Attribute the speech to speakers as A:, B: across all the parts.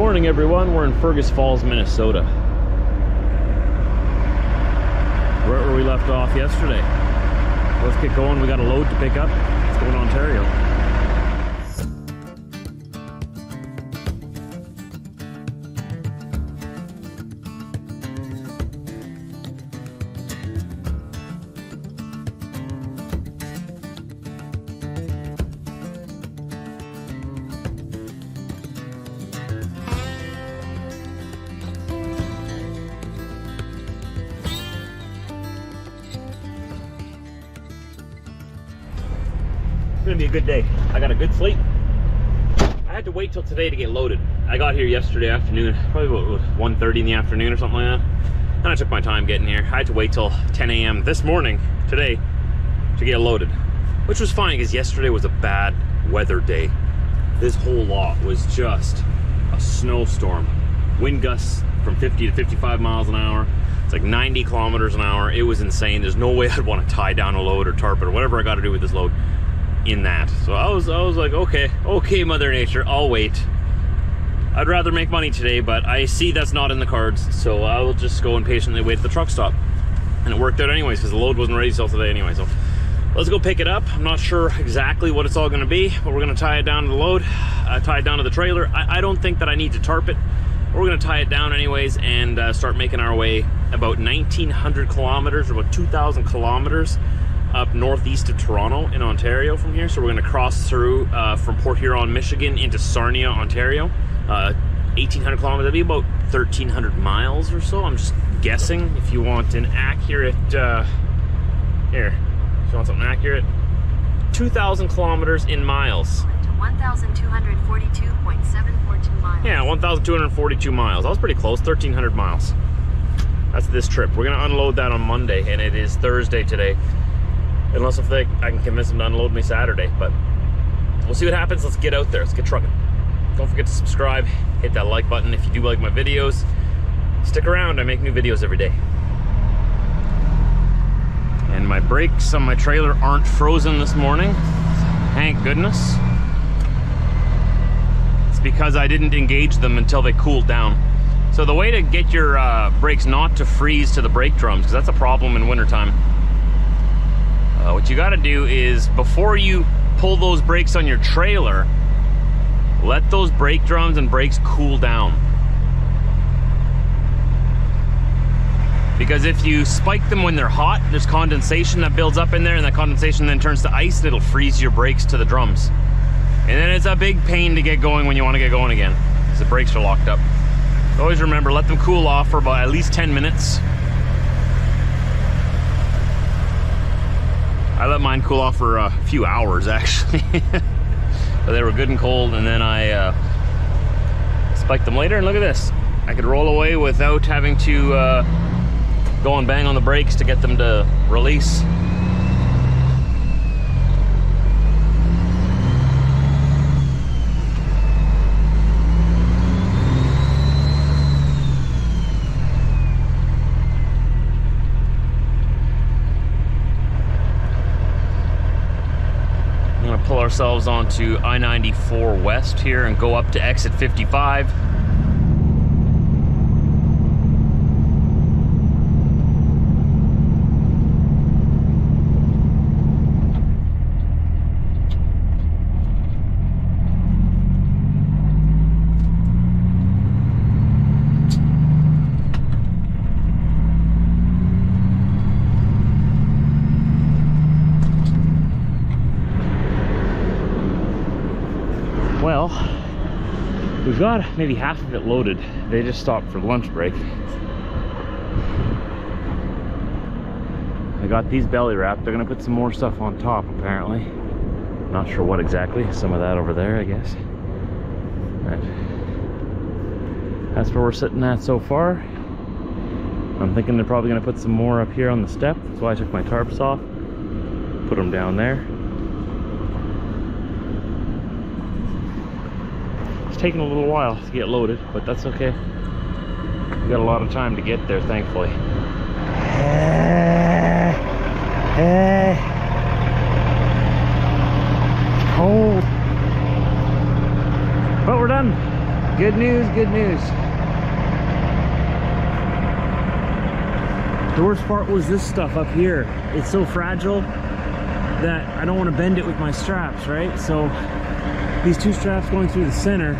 A: Morning everyone, we're in Fergus Falls, Minnesota. Right where we left off yesterday. Let's get going, we got a load to pick up. Let's go to Ontario. It's gonna be a good day. I got a good sleep. I had to wait till today to get loaded. I got here yesterday afternoon, probably about 1:30 in the afternoon or something like that. And I took my time getting here. I had to wait till 10 a.m. this morning, today, to get loaded. Which was fine, because yesterday was a bad weather day. This whole lot was just a snowstorm. Wind gusts from 50 to 55 miles an hour. It's like 90 kilometers an hour. It was insane. There's no way I'd want to tie down a load or tarp it or whatever I got to do with this load in that. So I was like, okay, Mother Nature, I'll wait. I'd rather make money today, but I see that's not in the cards, so I will just go and patiently wait at the truck stop. And it worked out anyways, because the load wasn't ready till today anyway. So let's go pick it up. I'm not sure exactly what it's all going to be, but we're going to tie it down to the load, tie it down to the trailer. I don't think that I need to tarp it. We're going to tie it down anyways and start making our way about 1,900 kilometers, or about 2,000 kilometers up northeast of Toronto in Ontario from here. So we're going to cross through from Port Huron, Michigan into Sarnia, Ontario. 1,800 kilometers, that'd be about 1,300 miles or so. I'm just guessing. If you want an accurate, here, if you want something accurate, 2,000 kilometers in miles.
B: 1,242.742 miles.
A: Yeah, 1,242 miles. That was pretty close, 1,300 miles. That's this trip. We're going to unload that on Monday, and it is Thursday today. Unless if I can convince them to unload me Saturday, but we'll see what happens. Let's get out there. Let's get trucking. Don't forget to subscribe. Hit that like button if you do like my videos. Stick around. I make new videos every day. And my brakes on my trailer aren't frozen this morning. Thank goodness. It's because I didn't engage them until they cooled down. So the way to get your brakes not to freeze to the brake drums, because that's a problem in wintertime. What you got to do is, before you pull those brakes on your trailer, let those brake drums and brakes cool down. Because if you spike them when they're hot, there's condensation that builds up in there, and that condensation then turns to ice, and it'll freeze your brakes to the drums. And then it's a big pain to get going when you want to get going again, because the brakes are locked up. So always remember, let them cool off for about at least 10 minutes. I let mine cool off for a few hours, actually. But they were good and cold, and then I spiked them later, and look at this. I could roll away without having to go and bang on the brakes to get them to release. Pull ourselves onto I-94 West here and go up to exit 55. Well, we've got maybe half of it loaded. They just stopped for lunch break. I got these belly wrapped. They're gonna put some more stuff on top, apparently. Not sure what exactly. Some of that over there, I guess. But that's where we're sitting at so far. I'm thinking they're probably gonna put some more up here on the step. That's why I took my tarps off. Put them down there. Taking a little while to get loaded, but that's okay. We got a lot of time to get there, thankfully. It's cold, but we're done.
B: Good news, good news. The worst part was this stuff up here. It's so fragile that I don't want to bend it with my straps, right? So these two straps going through the center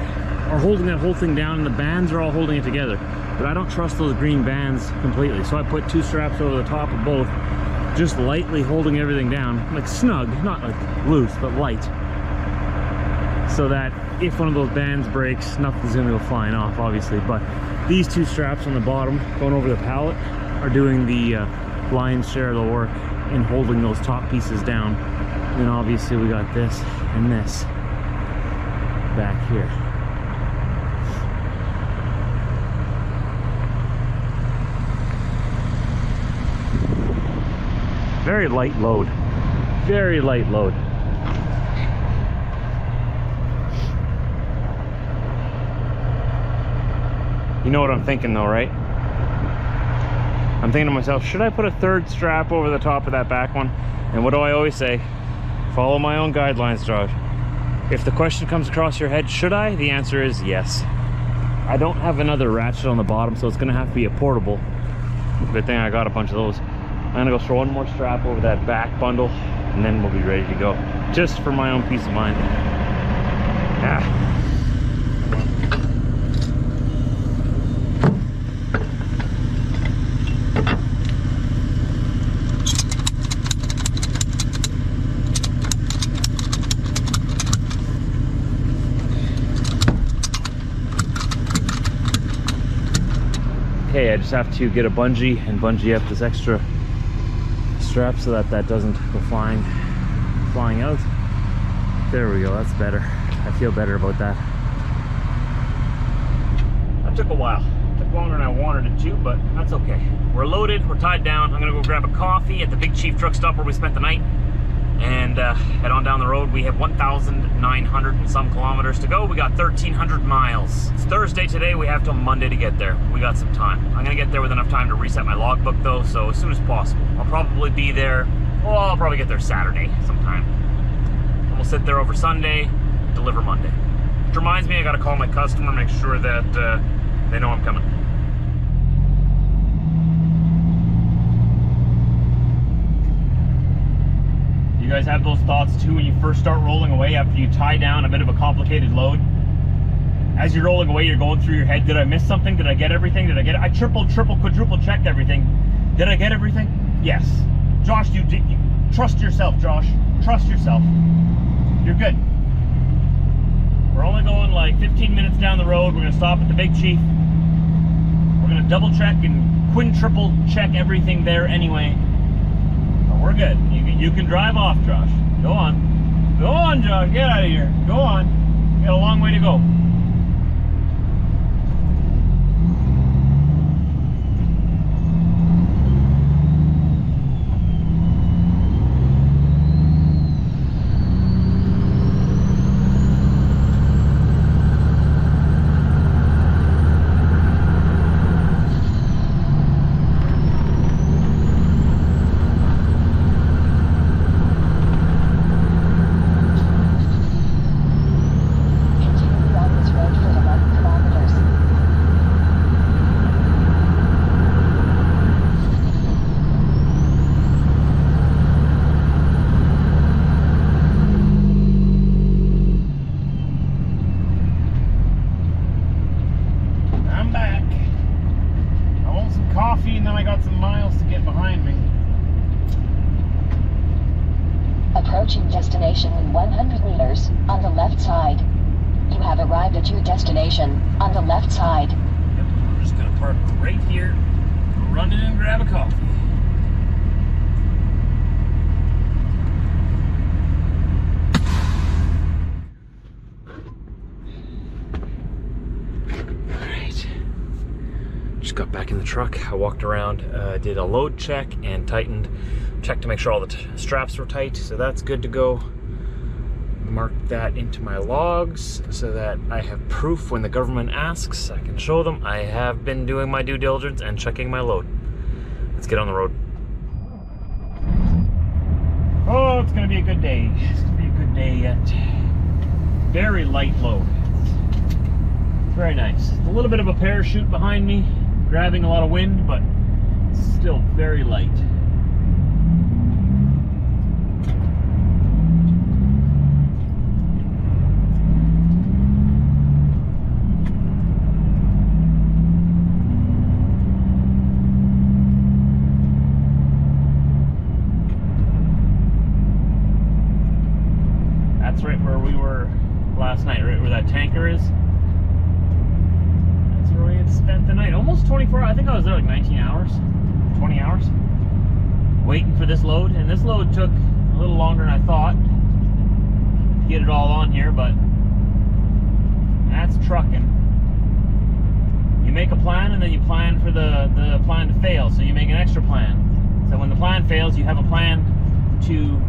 B: are holding that whole thing down, and the bands are all holding it together. But I don't trust those green bands completely. So I put two straps over the top of both, just lightly holding everything down, like snug, not like loose, but light. So that if one of those bands breaks, nothing's gonna go flying off, obviously. But these two straps on the bottom going over the pallet are doing the lion's share of the work in holding those top pieces down. And then obviously we got this and this back here. Very light load. Very light load. You know what I'm thinking though, right? I'm thinking to myself, should I put a third strap over the top of that back one? And what do I always say? Follow my own guidelines, Josh. If the question comes across your head, should I? The answer is yes. I don't have another ratchet on the bottom, so it's gonna have to be a portable. Good thing I got a bunch of those. I'm gonna go throw one more strap over that back bundle, and then we'll be ready to go. Just for my own peace of mind. Ah. Okay, I just have to get a bungee and bungee up this extra strap so that that doesn't go flying out. There we go, that's better. I feel better about that. That took a while. It took longer than I wanted it to, but that's okay. We're loaded, we're tied down. I'm gonna go grab a coffee at the Big Chief truck stop where we spent the night and head on down the road. We have 1,900 and some kilometers to go. We got 1,300 miles. It's Thursday today. We have till Monday to get there. We got some time. I'm gonna get there with enough time to reset my logbook though, so as soon as possible. I'll probably be there, well, I'll probably get there Saturday sometime. And we'll sit there over Sunday, deliver Monday. Which reminds me, I gotta call my customer, make sure that they know I'm coming. You guys have those thoughts too when you first start rolling away after you tie down a bit of a complicated load? As you're rolling away, you're going through your head, did I miss something? Did I get everything? Did I get it? I triple, quadruple checked everything. Did I get everything? Yes. Josh, you trust yourself, Josh. Trust yourself. You're good. We're only going like 15 minutes down the road. We're gonna stop at the Big Chief. We're gonna double check and quintuple check everything there anyway. We're good. You can drive off, Josh. Go on. Go on, Josh. Get out of here. Go on. You got a long way to go.
C: Approaching destination in 100 meters, on the left side. You have arrived at your destination, on the left side.
B: Yep, we're just gonna park right here, run in and grab a coffee. Alright. Just got back in the truck. I walked around, did a load check and tightened. Checked to make sure all the straps were tight, so that's good to go. Marked that into my logs so that I have proof when the government asks. I can show them I have been doing my due diligence and checking my load. Let's get on the road. Oh, it's gonna be a good day. It's gonna be a good day yet. Very light load. Very nice. It's a little bit of a parachute behind me, grabbing a lot of wind, but still very light. That's right where we were last night, right where that tanker is. That's where we had spent the night. Almost 24 hours. I think I was there like 19 hours, 20 hours, waiting for this load. And this load took a little longer than I thought to get it all on here, but that's trucking. You make a plan and then you plan for the plan to fail. So you make an extra plan. So when the plan fails, you have a plan to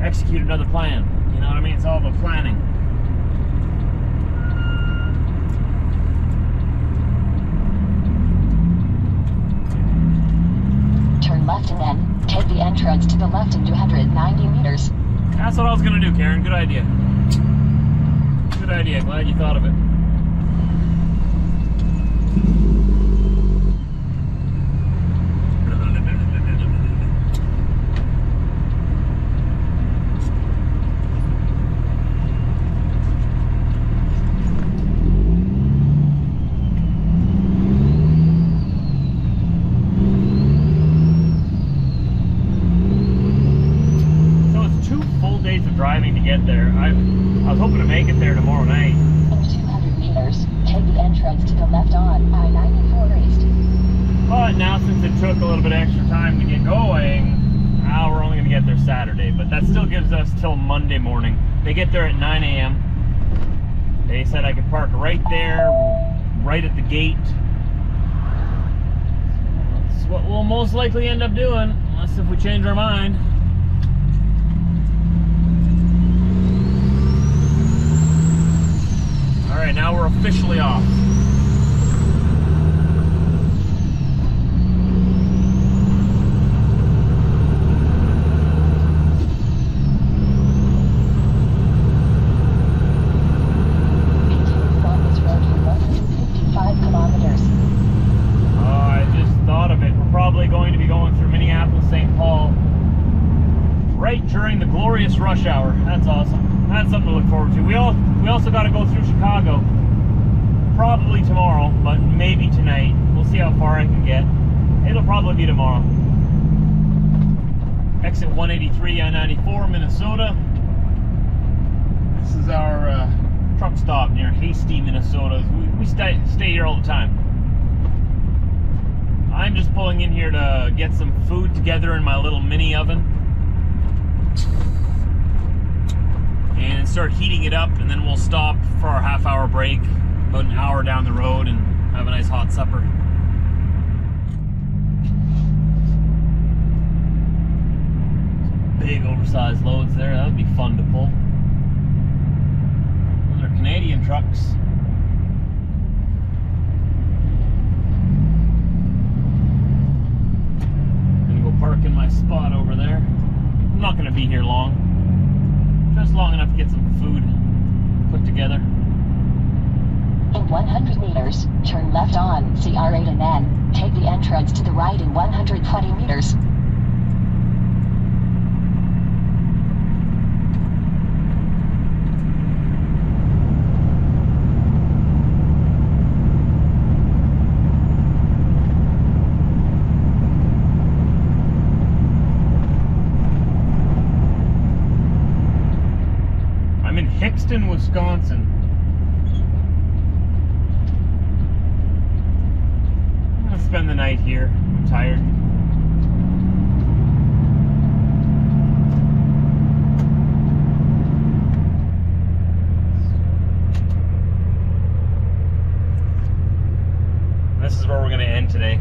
B: execute another plan. You know what I mean? It's all about planning.
C: Turn left and then take the entrance to the left in 290 meters.
B: That's what I was gonna do, Karen. Good idea. Good idea. Glad you thought of it. Driving to get there. I was hoping to make it there tomorrow night.
C: In 200 meters, take the entrance to the left on I-94 East.
B: But now since it took a little bit extra time to get going, now we're only going to get there Saturday. But that still gives us till Monday morning. They get there at 9 a.m. They said I could park right there, right at the gate. That's what we'll most likely end up doing, unless if we change our mind. Alright, now we're officially off.
C: Continue on this road for 155 kilometers.
B: I just thought of it. We're probably going to be going through Minneapolis, St. Paul, right during the glorious rush hour. That's awesome. That's something to look forward to. We also got to go through Chicago, probably tomorrow, but maybe tonight. We'll see how far I can get. It'll probably be tomorrow. Exit 183 I-94, Minnesota. This is our truck stop near Hasty, Minnesota. We stay here all the time. I'm just pulling in here to get some food together in my little mini oven and start heating it up, and then we'll stop for our half-hour break about an hour down the road and have a nice hot supper. Big oversized loads there. That would be fun to pull. Those are Canadian trucks. I'm gonna go park in my spot over there. I'm not gonna be here long. Just long enough to get some food put together.
C: In 100 meters, turn left on CR8 and then take the entrance to the right in 120 meters.
B: Hixton, Wisconsin. I'm gonna spend the night here. I'm tired. This is where we're gonna end today.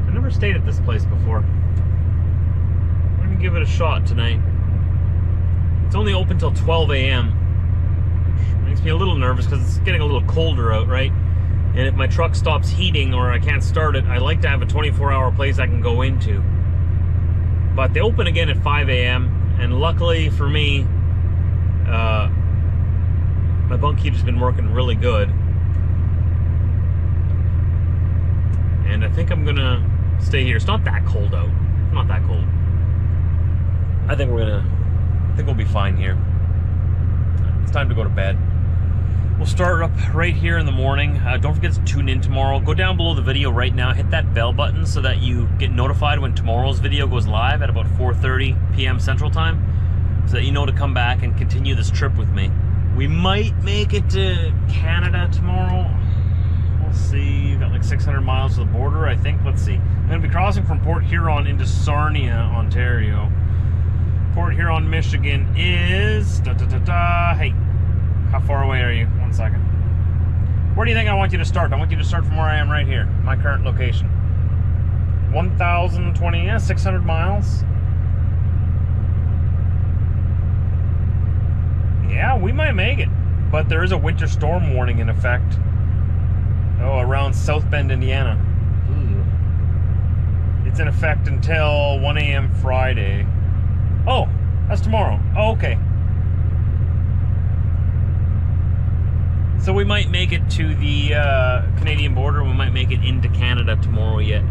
B: I've never stayed at this place before. We're gonna give it a shot tonight. It's only open till 12 a.m. Makes me a little nervous because it's getting a little colder out, right? And if my truck stops heating or I can't start it, I like to have a 24-hour place I can go into. But they open again at 5 a.m. and luckily for me, my bunk heater's been working really good.
A: and I think I'm gonna stay here. It's not that cold out. Not that cold. I think we'll be fine here. It's time to go to bed. We'll start up right here in the morning. Don't forget to tune in tomorrow. Go down below the video right now, hit that bell button so that you get notified when tomorrow's video goes live at about 4:30 p.m. Central Time, so that you know to come back and continue this trip with me. We might make it to Canada tomorrow. We'll see. We've got like 600 miles to the border, I think. Let's see. I'm going to be crossing from Port Huron into Sarnia, Ontario. Port Huron, Michigan is... Hey, how far away are you? 1 second. Where do you think I want you to start? I want you to start from where I am right here, my current location. 1,020, yeah, 600 miles. Yeah, we might make it, but there is a winter storm warning in effect. Oh, around South Bend, Indiana. It's in effect until 1 a.m. Friday. Oh, that's tomorrow. Oh, okay. So we might make it to the Canadian border. We might make it into Canada tomorrow yet.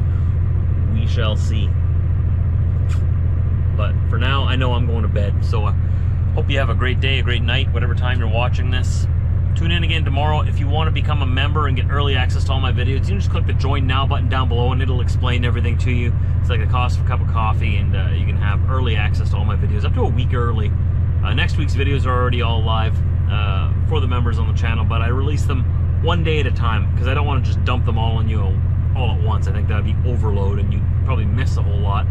A: We shall see. But for now, I know I'm going to bed. So hope you have a great day, a great night, whatever time you're watching this. Tune in again tomorrow. If you want to become a member and get early access to all my videos, you can just click the Join Now button down below and it'll explain everything to you. It's like the cost of a cup of coffee, and you can have early access to all my videos up to a week early. Next week's videos are already all live for the members on the channel, but I release them one day at a time because I don't want to just dump them all on you all at once. I think that'd be overload and you'd probably miss a whole lot.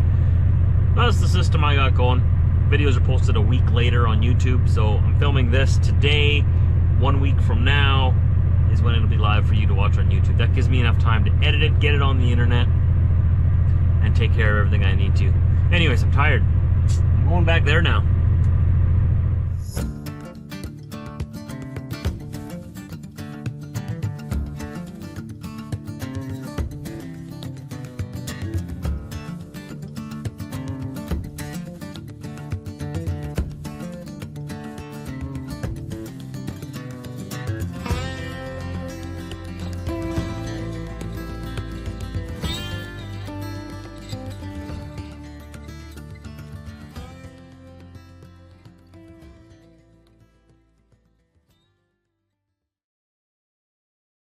A: That's the system I got going. Videos are posted a week later on YouTube, so I'm filming this today. 1 week from now is when it'll be live for you to watch on YouTube. That gives me enough time to edit it, get it on the internet, and take care of everything I need to. Anyways, I'm tired. I'm going back there now.